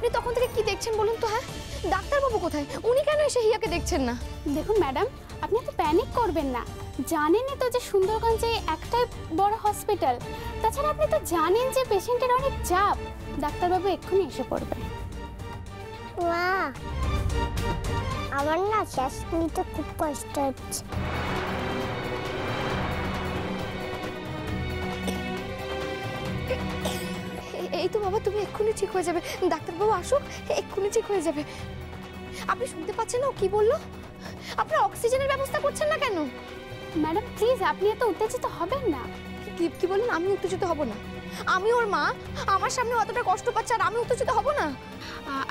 আপনি তখন থেকে কি দেখছেন বলুন তো? হ্যাঁ, ডাক্তারবাবু কোথায়? উনি কেন এসে হিয়াকে দেখছেন না? দেখুন ম্যাডাম, আপনি এত প্যানিক করবেন না। জানেনই তো যে সুন্দরগঞ্জে একটাই বড় হসপিটাল। তাছাড়া আপনি তো জানেন যে পেশেন্টের অনেক চাপ। ডাক্তারবাবু এক্ষুনি এসে পড়বে। মা, আমার না শ্বাস নিতে খুব কষ্ট হচ্ছে। এই তো বাবা, তুমি এক্ষুনি ঠিক হয়ে যাবে। ডাক্তারবাবু আসুক, এক্ষুনি ঠিক হয়ে যাবে। আপনি শুনতে পাচ্ছেন না ও কি বললো? আপনারা অক্সিজেনের ব্যবস্থা করছেন না কেন? ম্যাডাম প্লিজ, আপনি এত উত্তেজিত হবেন না। কি বললেন? আমি উত্তেজিত হব না? আমি ওর মা, আমার সামনে অতটা কষ্ট পাচ্ছে আর আমি উত্তেজিত হব না?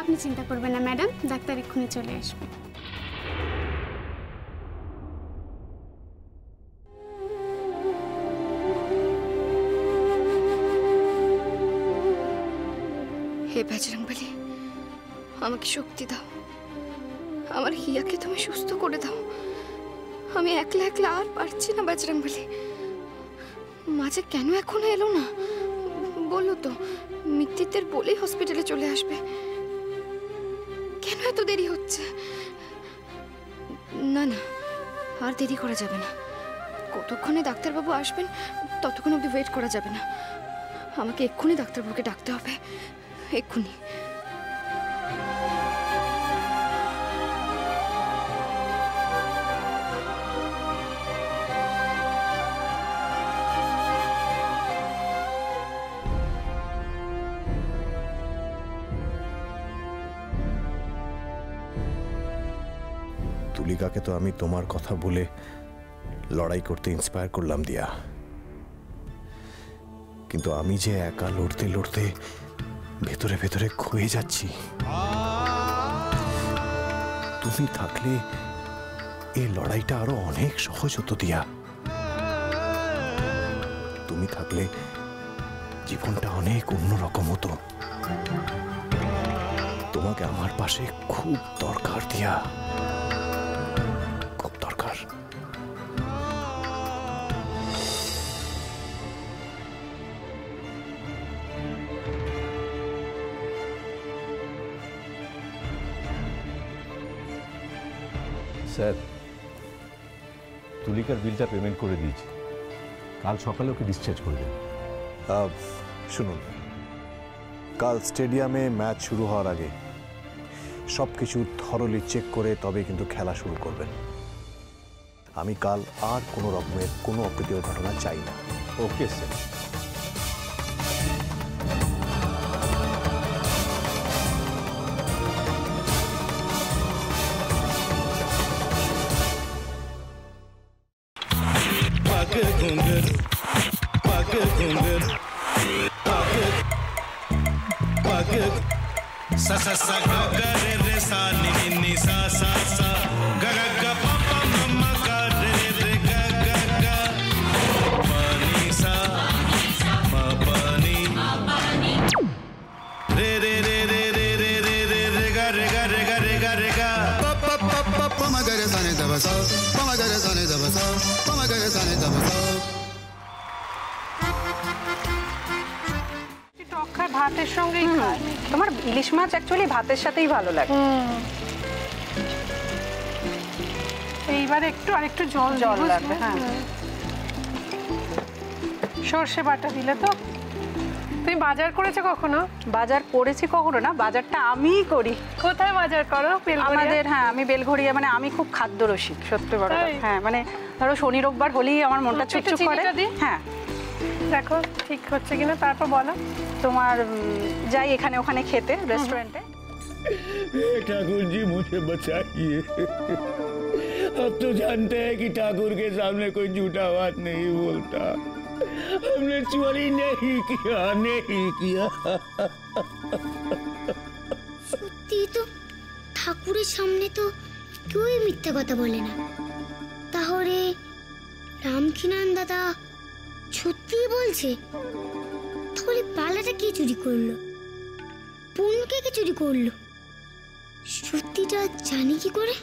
আপনি চিন্তা করবেন না ম্যাডাম, ডাক্তার এক্ষুনি চলে আসবে। হে বজরংবলী, আমাকে শক্তি দাও। আমার হিয়াকে তুমি সুস্থ করে দাও। আমি একলা একলা আর পারছি না বজরংবলী। মাঝে কেন এখনো এলো না? বললো তো মিত্তিরদের বলেই হসপিটালে চলে আসবে। কেন এত দেরি হচ্ছে? না না, আর দেরি করা যাবে না। কতক্ষণে ডাক্তারবাবু আসবেন ততক্ষণ অবধি ওয়েট করা যাবে না। আমাকে এক্ষুনি ডাক্তারবাবুকে ডাকতে হবে, এক্ষুনি। তুলিকাকে তো আমি তোমার কথা বলে লড়াই করতে ইন্সপায়ার করলাম দিয়া, কিন্তু আমি যে একা লড়তে লড়তে ভেতরে ভেতরে ক্ষয়ে যাচ্ছি। তুমি থাকলে এই লড়াইটা আরো অনেক সহজ হতো দিয়া। তুমি থাকলে জীবনটা অনেক অন্যরকম হতো। তোমাকে আমার পাশে খুব দরকার দিয়া, খুব দরকার। স্যার, তুলিকার বিলটা পেমেন্ট করে দিয়েছি। কাল সকালে ওকে ডিসচার্জ করে দেবেন। শুনুন, কাল স্টেডিয়ামে ম্যাচ শুরু হওয়ার আগে সবকিছু থরলি চেক করে তবে কিন্তু খেলা শুরু করবেন। আমি কাল আর কোনো রকমের কোনো অপ্রীতিকর ঘটনা চাই না। Okay sir. sa sa sa ga ga re re sa ni ni ni sa sa sa ga ga ga pa pa ma ma ga re re ga ga ga pa ni sa ma pa ni re re re re re re re re re ga re ga re ga re ga re ga pa pa pa pa pa ma ga re sa ni da ba sa pa ma ga re sa ni da ba sa pa ma ga re sa ni da ba sa ভাতের সঙ্গেই খায়। তোমার ইলিশ মাছ actually ভাতের সাথেই ভালো লাগে। এইবার একটু আরেকটু জল জল লাগবে। হ্যাঁ, সর্ষে বাটা দিলে তো। তুমি বাজার করেছো কখনো? বাজার করেছি কখনো না, বাজারটা আমিই করি। কোথায় বাজার করো? আমাদের, হ্যাঁ, আমি বেলঘড়িয়া। মানে আমি খুব খাদ্য রসিক, সত্যি বড়। হ্যাঁ, মানে ধরো শনি রোববার হলেই আমার মনটা চুপচুপ করে। হ্যাঁ, দেখো ঠিক হচ্ছে কিনা, তারপর বলো। তোমার যাই এখানে ওখানে খেতে रेस्टोरेंट है। ठाकुर जी मुझे बचाइए। अब तो जानते हैं कि ठाकुर के सामने कोई झूठा बात नहीं बोलता। हमने चोरी नहीं किया, नहीं किया। সত্যি তো, ঠাকুরের সামনে তো কেউই মিথ্যা কথা বলে না। তাহলে রামকিনান দাদা সত্যিই বলছে? তাহলে পালাটা কে চুরি করলো? পুনকে কে চুরি করলো? সত্যিটা জানি কি করে?